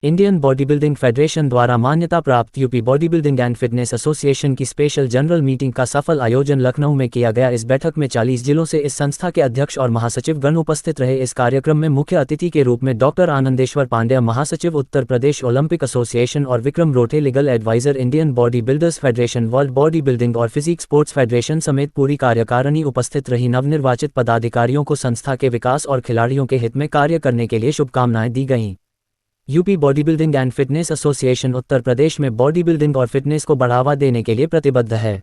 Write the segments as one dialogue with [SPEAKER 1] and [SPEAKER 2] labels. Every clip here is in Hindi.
[SPEAKER 1] इंडियन बॉडी बिल्डिंग फेडरेशन द्वारा मान्यता प्राप्त UP body building and fitness association की स्पेशल जनरल मीटिंग का सफल आयोजन लखनऊ में किया गया। इस बैठक में 40 जिलों से इस संस्था के अध्यक्ष और महासचिव गण उपस्थित रहे। इस कार्यक्रम में मुख्य अतिथि के रूप में डॉक्टर आनंदेश्वर पांड्या, महासचिव उत्तर प्रदेश ओलंपिक एसोसिएशन, और Vikram Rothe, legal adviser Indian body builders federation, world body building और फिजिक स्पोर्ट्स फेडरेशन समेत पूरी कार्यकारिणी उपस्थित रही। नवनिर्वाचित पदाधिकारियों को संस्था के विकास और खिलाड़ियों के हित में कार्य करने के लिए शुभकामनाएं दी गईं। UP body building and fitness association Uttar Pradesh में बॉडी बिल्डिंग और फिटनेस को बढ़ावा देने के लिए प्रतिबद्ध है।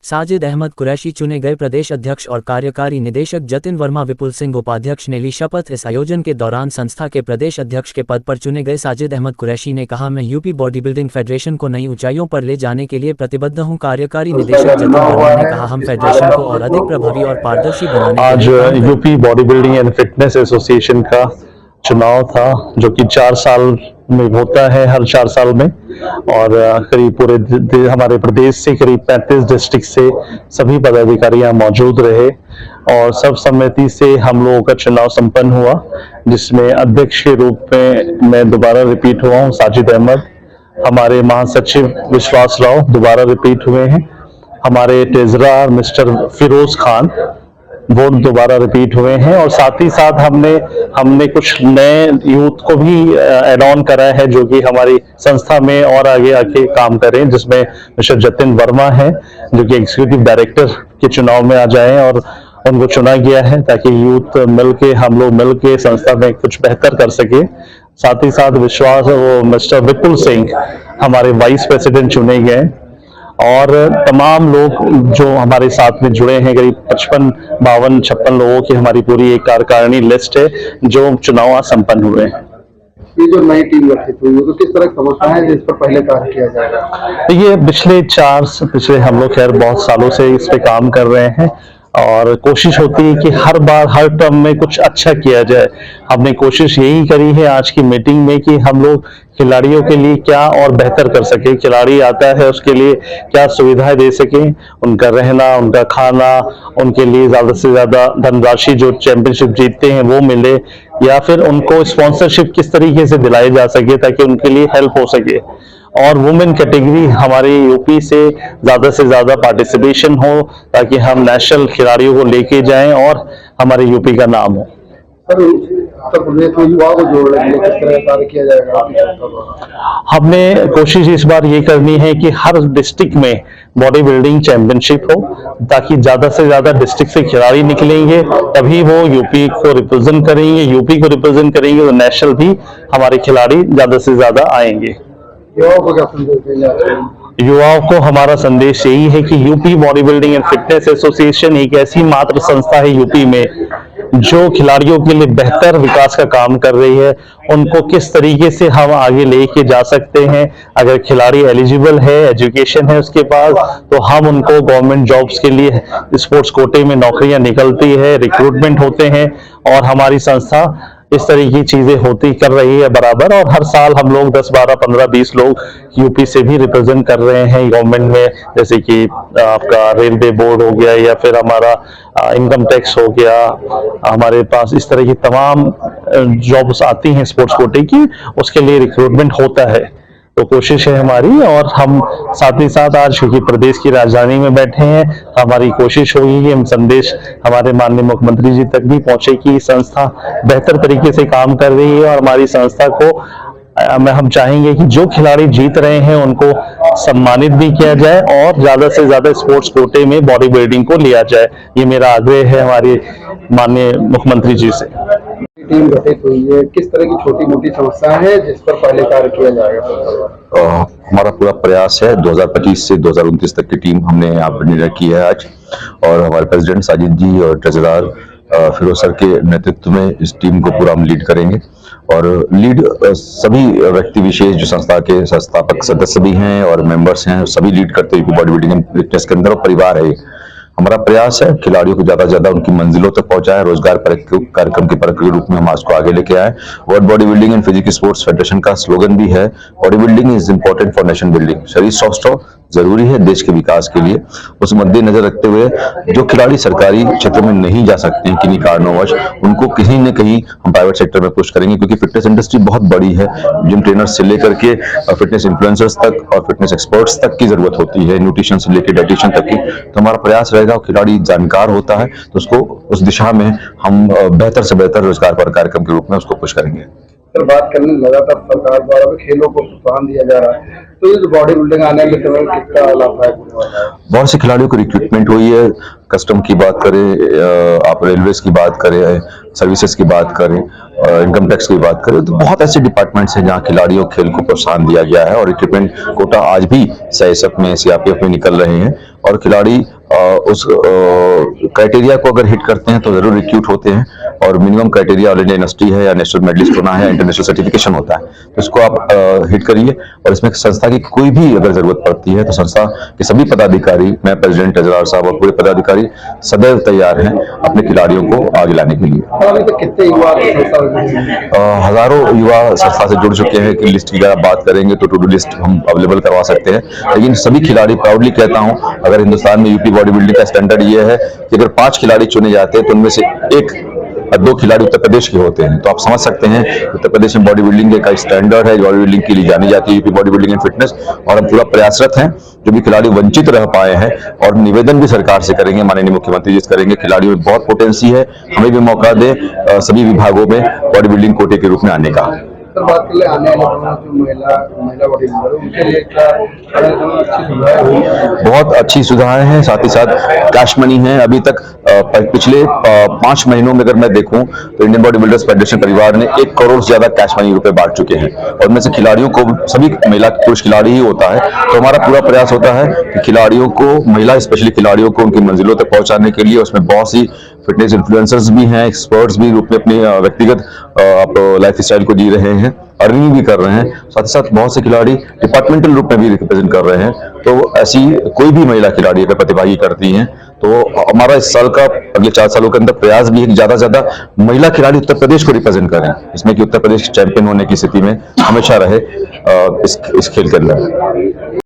[SPEAKER 1] साजिद अहमद कुरैशी चुने गए प्रदेश अध्यक्ष और कार्यकारी निदेशक जतिन वर्मा विपुल सिंह उपाध्यक्ष ने ली शपथ। इस आयोजन के दौरान संस्था के प्रदेश अध्यक्ष के पद पर चुने गए साजिद अहमद कुरैशी ने कहा, मैं यूपी बॉडी बिल्डिंग फेडरेशन को नई ऊंचाइयों पर ले जाने के लिए प्रतिबद्ध हूं। कार्यकारी निदेशक जतिन वर्मा ने कहा, हम फेडरेशन को और अधिक प्रभावी और पारदर्शी बनाने
[SPEAKER 2] आज UP body building and fitness association का चुनाव था, जो कि 4 साल में होता है, हर 4 साल में, और करीब पूरे हमारे प्रदेश से करीब 35 डिस्ट्रिक्ट से सभी पदाधिकारी यहाँ मौजूद रहे और सर्वसम्मति से हम लोगों का चुनाव संपन्न हुआ, जिसमें अध्यक्ष के रूप में मैं दोबारा रिपीट हुआ हूँ, साजिद अहमद। हमारे महासचिव विश्वास राव दोबारा रिपीट हुए हैं। हमारे ट्रेजरर मिस्टर फिरोज खान वो दोबारा रिपीट हुए हैं, और साथ ही साथ हमने कुछ नए यूथ को भी एड ऑन करा है, जो कि हमारी संस्था में और आगे आके काम करें, जिसमें मिस्टर जतिन वर्मा है, जो कि एग्जीक्यूटिव डायरेक्टर के चुनाव में आ जाएं, और उनको चुना गया है ताकि यूथ हम लोग मिलके संस्था में कुछ बेहतर कर सके। साथ ही साथ मिस्टर विपुल सिंह हमारे वाइस प्रेसिडेंट चुने गए, और तमाम लोग जो हमारे साथ में जुड़े हैं, करीब 55-56 लोगों की हमारी पूरी एक कार्यकारिणी लिस्ट है जो चुनाव संपन्न हुए हैं।
[SPEAKER 3] ये जो नई टीम गठित हुई है, तो किस तरह की समस्या है जिस पर पहले कार्य किया जाएगा?
[SPEAKER 2] ये पिछले हम लोग खैर बहुत सालों से इस पे काम कर रहे हैं, और कोशिश होती है कि हर बार हर टर्म में कुछ अच्छा किया जाए। हमने कोशिश यही करी है आज की मीटिंग में कि हम लोग खिलाड़ियों के लिए क्या और बेहतर कर सके। खिलाड़ी आता है उसके लिए क्या सुविधाएं दे सके, उनका रहना, उनका खाना, उनके लिए ज्यादा से ज्यादा धनराशि जो चैंपियनशिप जीतते हैं वो मिले, या फिर उनको स्पॉन्सरशिप किस तरीके से दिलाई जा सके ताकि उनके लिए हेल्प हो सके। और वुमेन कैटेगरी हमारी यूपी से ज्यादा पार्टिसिपेशन हो ताकि हम नेशनल खिलाड़ियों को लेके जाएं और हमारे यूपी का नाम हो।
[SPEAKER 3] सर, उत्तर प्रदेश में युवाओं को जोड़ने के लिए किस तरह कार्य किया जाएगा?
[SPEAKER 2] हमने कोशिश इस बार ये करनी है कि हर डिस्ट्रिक्ट में बॉडी बिल्डिंग चैंपियनशिप हो, ताकि ज्यादा से ज्यादा डिस्ट्रिक्ट से खिलाड़ी निकलेंगे, तभी वो यूपी को रिप्रेजेंट करेंगे। यूपी को रिप्रेजेंट करेंगे तो नेशनल भी हमारे खिलाड़ी ज्यादा से ज्यादा आएंगे।
[SPEAKER 3] युवाओं को क्या संदेश देना चाहिए?
[SPEAKER 2] युवाओं को हमारा संदेश यही है कि UP body building and fitness association एक ऐसी मात्र संस्था है यूपी में जो खिलाड़ियों के लिए बेहतर विकास का काम कर रही है। उनको किस तरीके से हम आगे लेके जा सकते हैं, अगर खिलाड़ी एलिजिबल है, एजुकेशन है उसके पास, तो हम उनको गवर्नमेंट जॉब्स के लिए स्पोर्ट्स कोटे में नौकरियां निकलती है, रिक्रूटमेंट होते हैं, और हमारी संस्था इस तरह की चीजें कर रही है बराबर। और हर साल हम लोग 10, 12, 15, 20 लोग यूपी से भी रिप्रेजेंट कर रहे हैं गवर्नमेंट में, जैसे कि आपका रेलवे बोर्ड हो गया, या फिर हमारा इनकम टैक्स हो गया। हमारे पास इस तरह की तमाम जॉब्स आती हैं स्पोर्ट्स कोटे की, उसके लिए रिक्रूटमेंट होता है। तो कोशिश है हमारी, और हम साथ ही साथ आज क्योंकि प्रदेश की राजधानी में बैठे हैं, तो हमारी कोशिश होगी कि हम संदेश हमारे माननीय मुख्यमंत्री जी तक भी पहुंचे कि संस्था बेहतर तरीके से काम कर रही है, और हमारी संस्था को हम चाहेंगे कि जो खिलाड़ी जीत रहे हैं उनको सम्मानित भी किया जाए, और ज्यादा से ज्यादा स्पोर्ट्स कोटे में बॉडी बिल्डिंग को लिया जाए। ये मेरा आग्रह है हमारे माननीय मुख्यमंत्री जी से।
[SPEAKER 3] टीम गठित हुई है, किस तरह की छोटी मोटी समस्या है जिस पर पहले कार्य किया जाएगा?
[SPEAKER 4] हमारा पूरा प्रयास है 2025 से 2029 तक की टीम हमने यहाँ पर निर्णय किया है आज, और हमारे प्रेसिडेंट साजिद जी और ट्रेजरर फिरोज सर के नेतृत्व में इस टीम को पूरा हम लीड करेंगे। और लीड सभी व्यक्ति विशेष जो संस्था के संस्थापक सदस्य भी हैं और मेंबर्स हैं, सभी लीड करते हुए बॉडी बिल्डिंग एंड फिटनेस के अंदर परिवार है। हमारा प्रयास है खिलाड़ियों को ज्यादा से ज्यादा उनकी मंजिलों तक पहुंचाए, रोजगार कार्यक्रम के परक के रूप में हम आज को आगे लेके आए। World body building and physical sports federation का स्लोगन भी है, body building is important for nation building. शरीर स्वस्थ हो जरूरी है देश के विकास के लिए। उस मद्देनजर रखते हुए जो खिलाड़ी सरकारी क्षेत्र में नहीं जा सकते हैं किन्हीं कारणोंवश, उनको कहीं न कहीं हम प्राइवेट सेक्टर में पुश करेंगे, क्योंकि फिटनेस इंडस्ट्री बहुत बड़ी है। जिम ट्रेनर्स से लेकर के फिटनेस इन्फ्लुएंसर्स तक और फिटनेस एक्सपर्ट्स तक की जरूरत होती है, न्यूट्रिशन से लेकर डाइटिशियन तक की। तो हमारा प्रयास रहेगा खिलाड़ी जानकार होता है तो उसको उस दिशा में हम बेहतर से बेहतर रोजगार पर कार्यक्रम के रूप में उसको पुश करेंगे।
[SPEAKER 3] सर, बात करने लगातार सरकार द्वारा भी खेलों को प्रोत्साहन दिया जा रहा है, तो ये जो बॉडी बिल्डिंग आने के समय कितना लाभदायक होने वाला है?
[SPEAKER 4] बहुत से खिलाड़ियों को रिक्रूटमेंट हुई है। कस्टम की बात करें, आप रेलवेज की बात करें, सर्विसेज की बात करें, इनकम टैक्स की बात करें, तो बहुत ऐसे डिपार्टमेंट्स हैं जहां खिलाड़ियों खेल को प्रोत्साहन दिया गया है और रिक्रूटमेंट कोटा आज भी सीआईएसएफ में सीआरपीएफ में निकल रहे हैं और खिलाड़ी उस क्राइटेरिया को अगर हिट करते हैं तो जरूर रिक्रूट होते हैं। और minimum criteria all India university है या नेशनल मेडलिस्ट होना है या इंटरनेशनल सर्टिफिकेशन होता है, तो इसको आप हिट करिए। और इसमें संस्था की कोई भी अगर जरूरत पड़ती है तो संस्था के सभी पदाधिकारी, मैं प्रेसिडेंट ट्रेजरर साहब और पूरे पदाधिकारी सदैव तैयार हैं अपने खिलाड़ियों को आगे लाने के लिए।
[SPEAKER 3] अभी तक कितने युवा संस्था
[SPEAKER 4] हजारों युवा संस्था से जुड़ चुके हैं कि लिस्ट की अगर आप बात करेंगे तो टू डू लिस्ट हम अवेलेबल करवा सकते हैं। लेकिन सभी खिलाड़ी, प्राउडली कहता हूं, अगर हिंदुस्तान में यूपी बॉडी बिल्डिंग का स्टैंडर्ड ये है कि अगर 5 खिलाड़ी चुने जाते हैं तो उनमें से 2 खिलाड़ी उत्तर प्रदेश के होते हैं। तो आप समझ सकते हैं उत्तर प्रदेश में बॉडी बिल्डिंग का स्टैंडर्ड है, बॉडी बिल्डिंग के लिए जानी जाती है UP body building and fitness. और हम पूरा प्रयासरत हैं जो भी खिलाड़ी वंचित रह पाए हैं, और निवेदन भी सरकार से करेंगे, माननीय मुख्यमंत्री जी से करेंगे, खिलाड़ियों में बहुत पोटेंसी है, हमें भी मौका दे सभी विभागों में बॉडी बिल्डिंग कोटे के रूप में आने का।
[SPEAKER 3] सर, बात कर ले आने वाले जो महिला बॉडी बिल्डर उनके लिए क्या अच्छी सुविधाएं हुई हैं?
[SPEAKER 4] बहुत अच्छी सुविधाएं हैं, साथ ही साथ कैश मनी है। अभी तक पिछले 5 महीनों में अगर मैं देखूं तो इंडियन बॉडी बिल्डर्स फेडरेशन परिवार ने 1 करोड़ से ज्यादा कैश मनी रुपए बांट चुके हैं, और उनमें से खिलाड़ियों को सभी महिला पुरुष खिलाड़ी ही होता है। तो हमारा पूरा प्रयास होता है कि खिलाड़ियों को, महिला स्पेशली खिलाड़ियों को उनकी मंजिलों तक पहुंचाने के लिए, उसमें बहुत सी फिटनेस इन्फ्लुएंसर्स भी हैं, एक्सपर्ट्स भी रूप में अपनी व्यक्तिगत लाइफ स्टाइल को जी रहे हैं, अर्निंग भी कर रहे हैं। साथ ही साथ बहुत से खिलाड़ी डिपार्टमेंटल रूप में भी रिप्रेजेंट कर रहे हैं। तो ऐसी कोई भी महिला खिलाड़ी अगर प्रतिभागी करती हैं तो हमारा इस साल का, अगले 4 सालों के अंदर प्रयास भी है कि ज्यादा से ज्यादा महिला खिलाड़ी उत्तर प्रदेश को रिप्रेजेंट करें, इसमें कि उत्तर प्रदेश चैंपियन होने की स्थिति में हमेशा रहे इस खेल के अंदर।